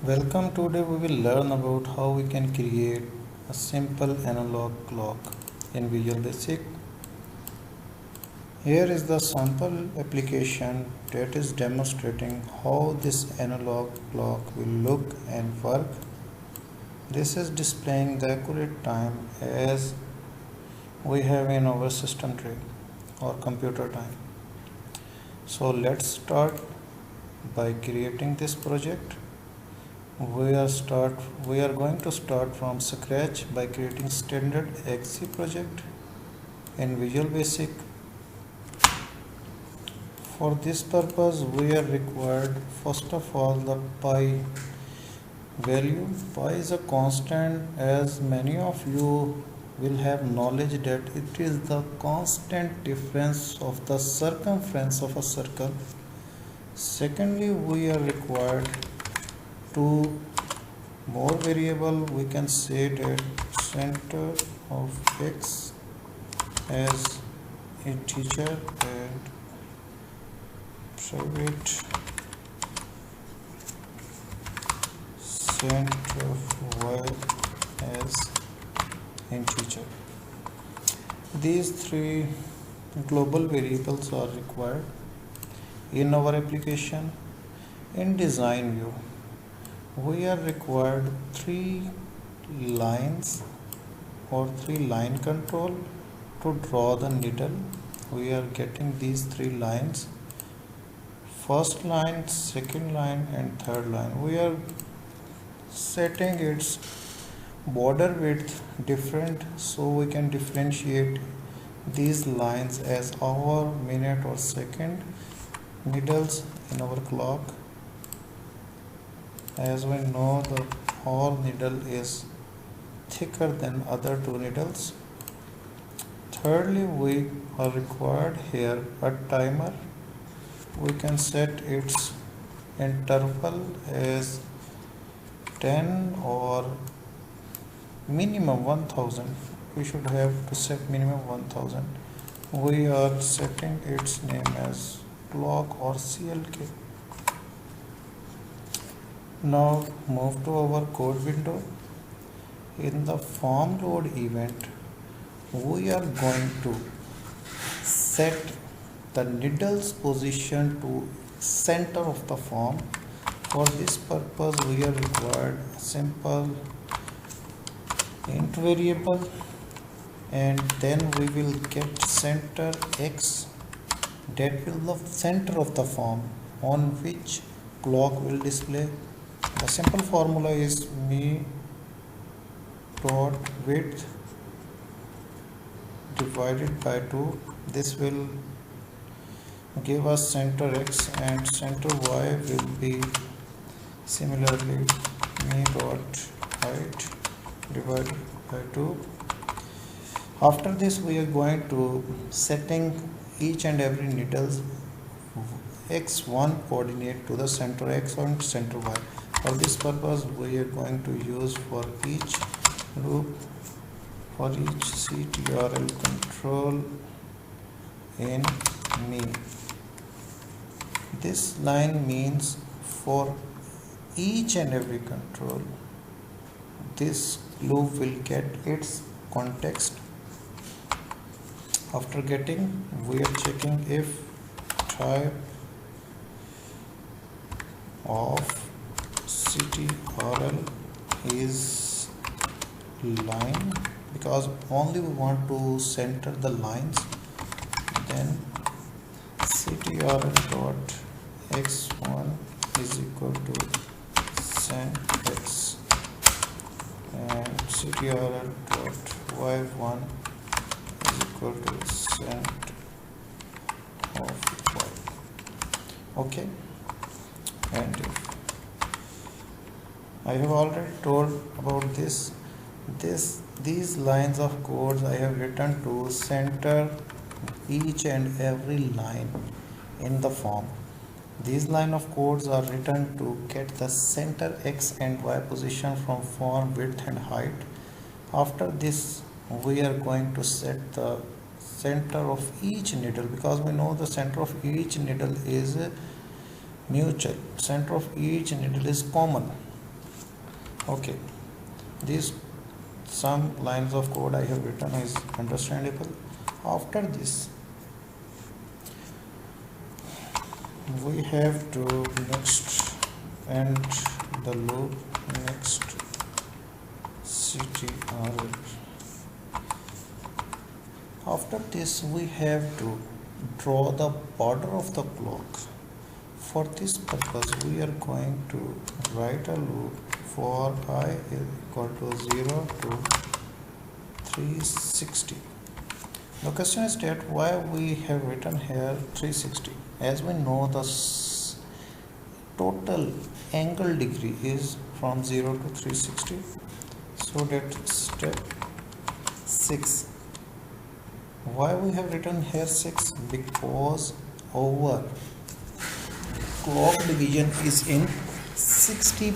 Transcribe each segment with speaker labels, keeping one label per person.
Speaker 1: Welcome. Today we will learn about how we can create a simple analog clock in Visual Basic. Here is the sample application that is demonstrating how this analog clock will look and work. This is displaying the accurate time as we have in our system tray or computer time. So let's start by creating this project. We are going to start from scratch by creating standard XC project in Visual Basic. For this purpose we are required first of all the pi value. Pi is a constant, as many of you will have knowledge that it is the constant difference of the circumference of a circle. Secondly, we are required two more variable. We can say that center of x as integer and private center of y as integer. These three global variables are required in our application. In design view, we are required three lines or three line control to draw the needle. We are getting these three lines: first line, second line and third line. We are setting its border width different so we can differentiate these lines as hour, minute or second needles in our clock. As we know, the hour needle is thicker than other two needles. Thirdly, we are required here a timer. We can set its interval as 10 or minimum 1000. We should have to set minimum 1000. We are setting its name as clock or CLK. Now move to our code window. In the form load event, we are going to set the needle's position to center of the form. For this purpose we are required a simple int variable, and then we will get center x, that will be the center of the form on which clock will display. The simple formula is me dot width divided by 2. This will give us center x, and center y will be similarly me dot height divided by 2. After this we are going to setting each and every needle's x1 coordinate to the center x and center y. For this purpose we are going to use for each loop, for each CTRL control in me. This line means for each and every control this loop will get its context. After getting, we are checking if type of CTRL is line, because only we want to center the lines. Then CTRL dot x1 is equal to cent x, and CTRL dot y1 is equal to cent of y. Okay, and I have already told about these lines of codes I have written to center each and every line in the form. These line of codes are written to get the center x and y position from form, width and height. After this we are going to set the center of each needle, because we know the center of each needle is mutual, center of each needle is common. Okay, these some lines of code I have written is understandable. After this, we have to next end the loop next ctr. After this, we have to draw the border of the clock. For this purpose, we are going to write a loop for I is equal to 0 to 360. The question is that why we have written here 360. As we know, the total angle degree is from 0 to 360. So that step 6. Why we have written here 6? Because our clock division is in 60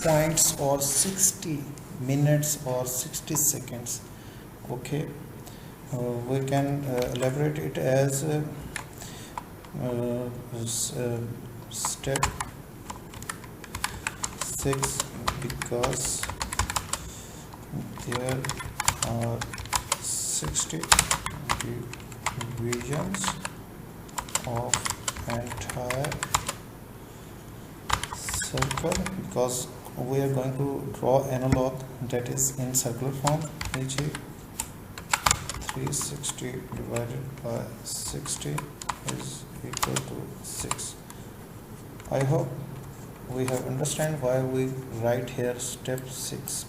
Speaker 1: points or 60 minutes or 60 seconds. Okay, we can elaborate it as step 6 because there are 60 divisions of entire circle, because we are going to draw analog that is in circular form, which is 360 divided by 60 is equal to 6. I hope we have understand why we write here step 6.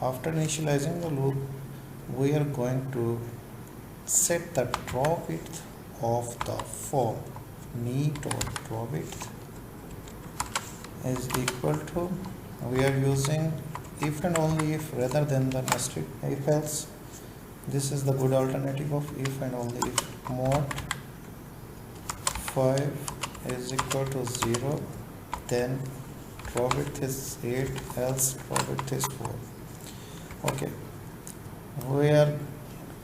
Speaker 1: After initializing the loop, we are going to set the draw width of the form me.draw width is equal to, we are using if and only if rather than the nested if else. This is the good alternative of if and only if. Mod 5 is equal to 0, then draw width is 8, else draw width is 4. Okay, we have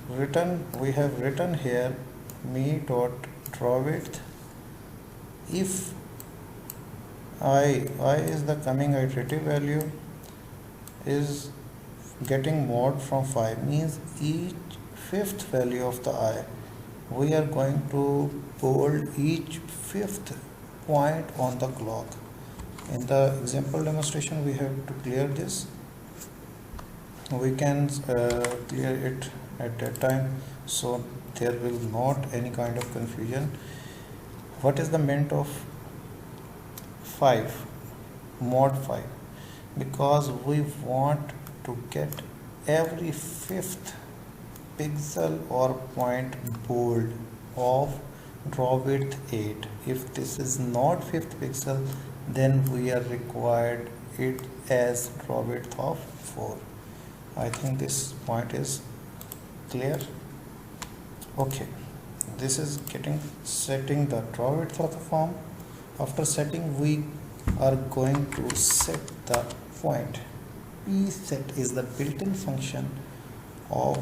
Speaker 1: written here me dot draw width. If I is the coming iterative value is getting mod from 5, means each fifth value of the I, we are going to bold each fifth point on the clock. In the example demonstration, we have to clear this. We can clear it at that time, so there will not any kind of confusion. What is the meant of 5, mod 5? Because we want to get every fifth pixel or point bold of draw width 8. If this is not fifth pixel, then we are required it as draw width of 4. I think this point is clear. Okay, this is setting the draw width of the form. After setting, we are going to set the point. Set is the built-in function of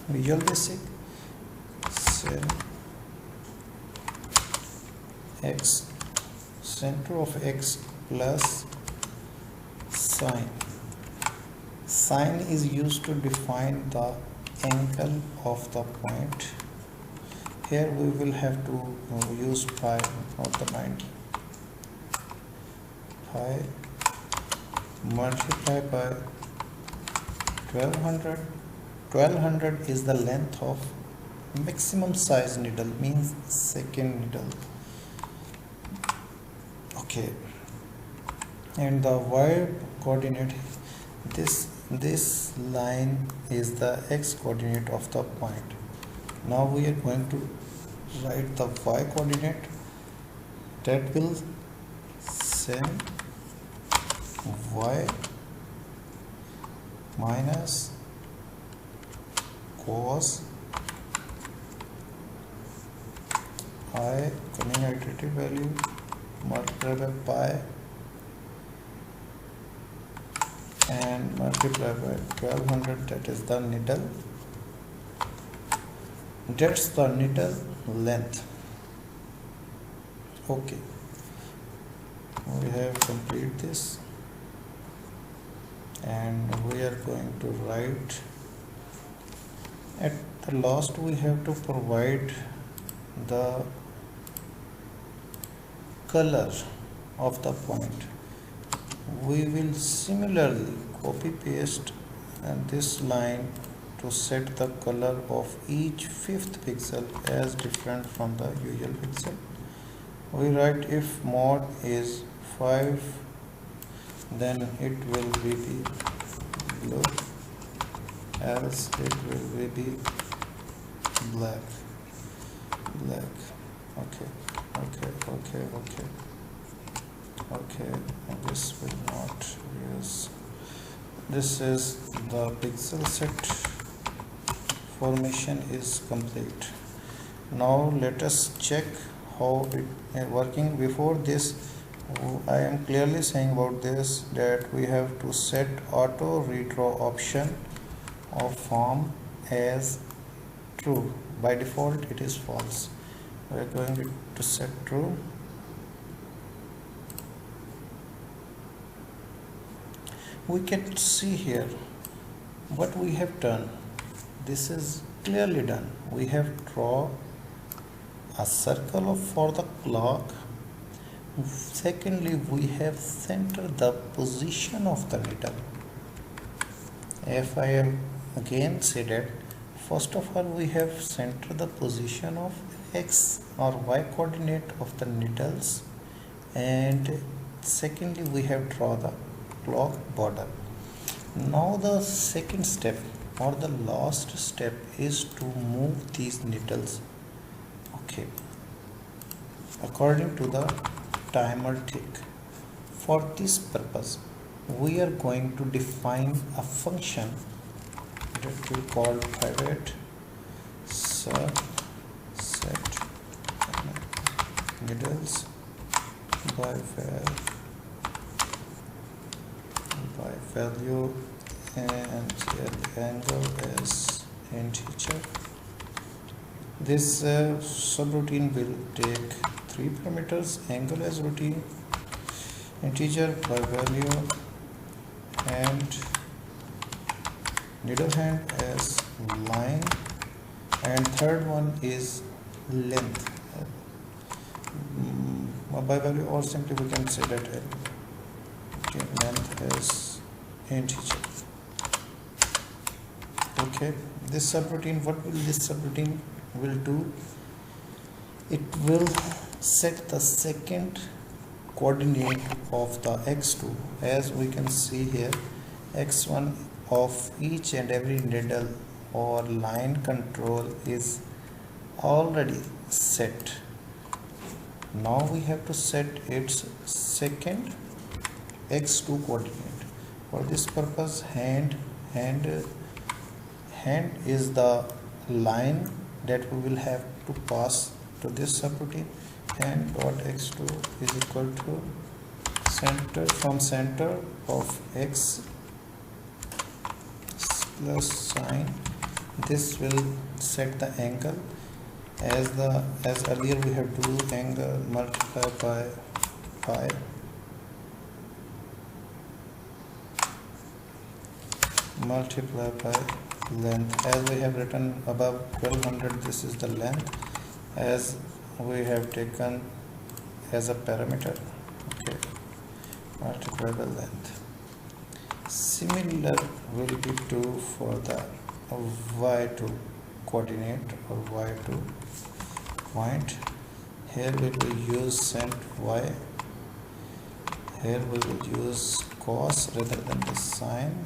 Speaker 1: Visual Basic. Set x, center of x plus sine. Sine is used to define the angle of the point. Here we will have to use pi, not the 90. Pi multiply by 1200. 1200 is the length of maximum size needle, means second needle. Okay, and the y coordinate, this line is the x coordinate of the point. Now we are going to write the y coordinate. That will send y minus cos I coming iterative value multiplied by pi and multiply by 1200, that is the needle. That's the needle length. Okay, we have complete this, and we are going to write at the last. We have to provide the color of the point. We will similarly copy paste and this line to set the color of each fifth pixel as different from the usual pixel. We write if mod is 5, then it will be blue, else it will be black. Okay, and this will not use. This is the pixel set formation is complete. Now let us check how it working. Before this, I am clearly saying about this that we have to set auto redraw option of form as true. By default it is false. We are going to set true. We can see here what we have done. This is clearly done. We have draw a circle for the clock. Secondly, we have centered the position of the needle. If I am again say that, first of all we have centered the position of x or y coordinate of the needles, and secondly we have draw the clock border. Now the second step or the last step is to move these needles, okay, according to the timer tick. For this purpose we are going to define a function that we call pivot sub set needles by value and angle as integer. This subroutine will take 3 parameters: angle as routine, integer by value, and needle hand as line, and third one is length by value, or simply we can say that length as integer. Okay, this subroutine, what will this subroutine will do? It will set the second coordinate of the x2. As we can see here, x1 of each and every needle or line control is already set. Now we have to set its second x2 coordinate. For this purpose, hand is the line that we will have to pass to this subroutine. Hand dot x2 is equal to center, from center of x plus sign. This will set the angle as earlier we have do angle multiplied by pi multiplied by length. As we have written above 1200, this is the length as we have taken as a parameter, okay, multiplied by length. Similar will be true for the y2 coordinate or y2 point. Here we will use cent y, here we will use cos rather than the sine,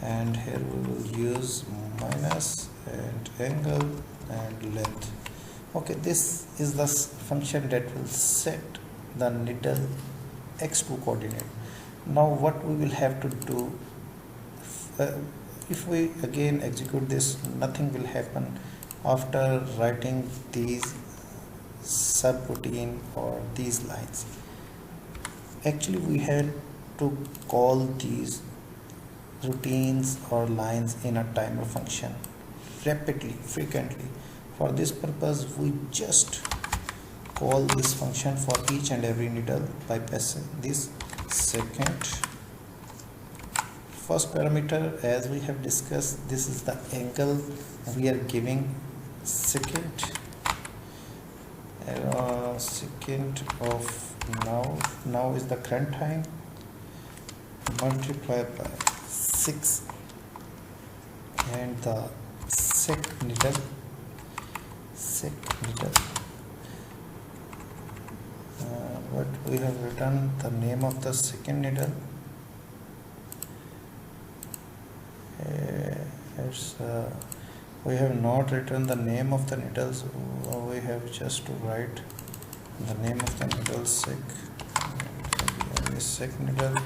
Speaker 1: and here we will use minus and angle and length. Okay, this is the function that will set the needle x2 coordinate. Now what we will have to do, if we again execute this, nothing will happen after writing these subroutine or these lines. Actually we have to call these routines or lines in a timer function rapidly, frequently. For this purpose we just call this function for each and every needle by passing this second. First parameter, as we have discussed, this is the angle we are giving. Second second of now is the current time, multiplied by 6, and the sec needle what we have written the name of the second needle. We have not written the name of the needles. We have just to write the name of the needle, sec needle.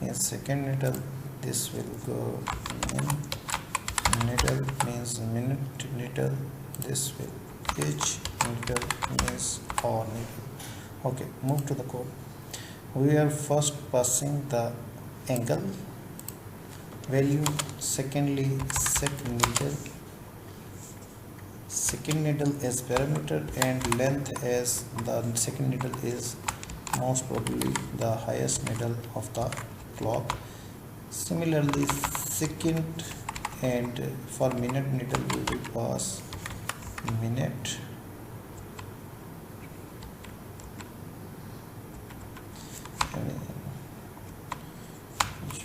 Speaker 1: In second needle, this will go in needle means minute needle. This will each needle means hour needle. Okay, move to the code. We are first passing the angle value, secondly second needle as parameter, and length as the second needle is most probably the highest needle of the clock. Similarly, second and for minute needle we will pass minute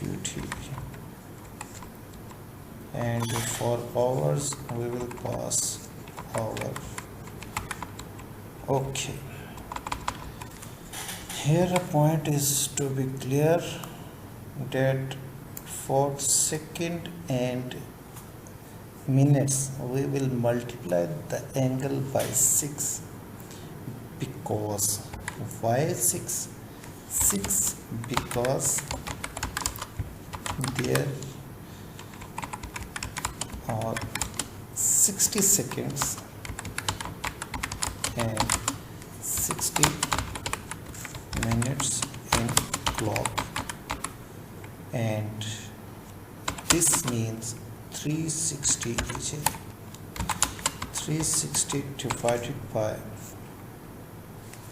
Speaker 1: UT, and for hours we will pass hour. Okay, here a point is to be clear that for second and minutes we will multiply the angle by 6. Because why 6? Because there are 60 seconds and 60 minutes in clock, and this means 360 is 360 divided by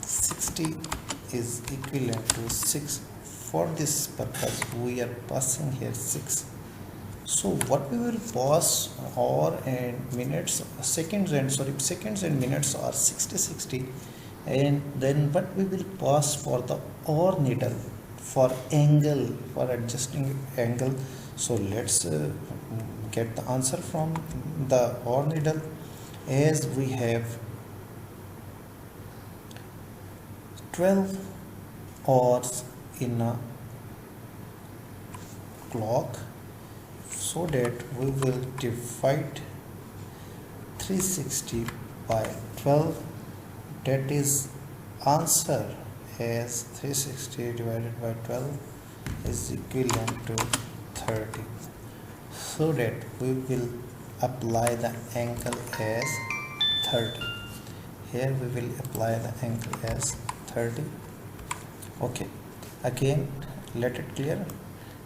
Speaker 1: 60 is equivalent to 6. For this purpose we are passing here 6. So what we will pass hour and minutes, seconds and minutes are 60, and then what we will pass for the hour needle for angle, for adjusting angle. So let's get the answer from the hour needle. As we have 12 hours in a clock, so that we will divide 360 by 12. That is answer as 360 divided by 12 is equivalent to 30. So that we will apply the angle as 30. Here we will apply the angle as 30. Okay, again let it clear.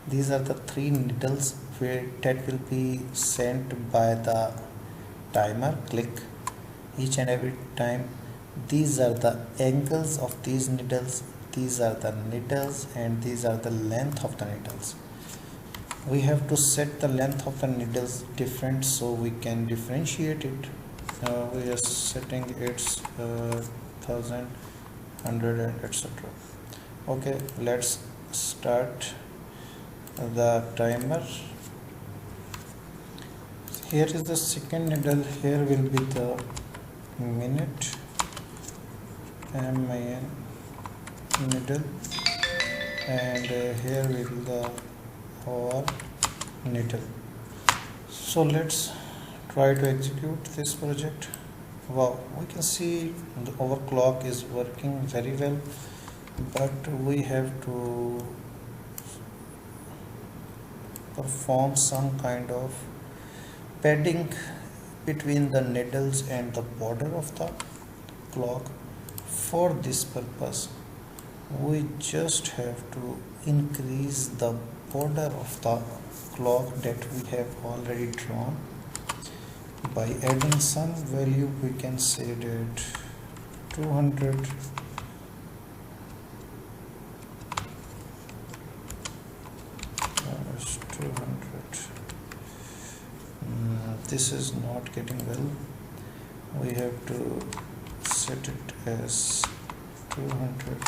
Speaker 1: These are the 3 needles that will be sent by the timer click each and every time. These are the angles of these needles, these are the needles, and these are the length of the needles. We have to set the length of the needles different so we can differentiate it. We are setting its 1000, 100, and etc. Okay, let's start the timer. Here is the second needle, here will be the minute MIN needle, and here will be the hour needle. So let's try to execute this project. Wow, we can see our clock is working very well, but we have to perform some kind of padding between the needles and the border of the clock. For this purpose we just have to increase the border of the clock that we have already drawn by adding some value. We can say that 200 minus 200. This is not getting well. We have to set it as 200.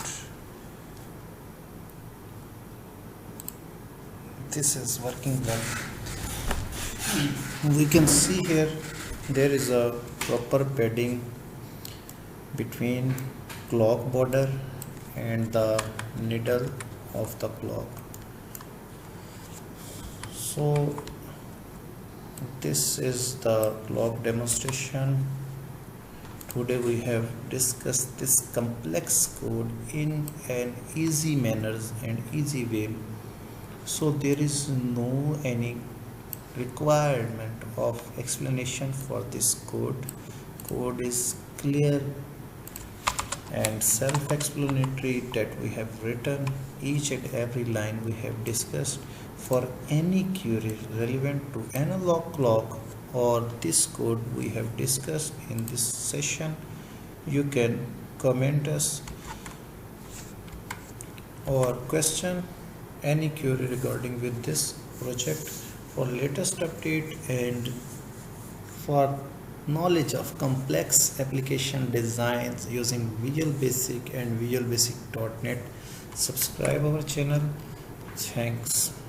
Speaker 1: This is working well. We can see here there is a proper padding between clock border and the needle of the clock. So this is the clock demonstration. Today we have discussed this complex code in an easy manner and easy way. So there is no any requirement of explanation for this code. Code is clear and self-explanatory that we have written. Each and every line we have discussed. For any query relevant to analog clock or this code we have discussed in this session, you can comment us or question any query regarding with this project. For latest update and for knowledge of complex application designs using Visual Basic and Visual Basic.net, subscribe our channel. Thanks.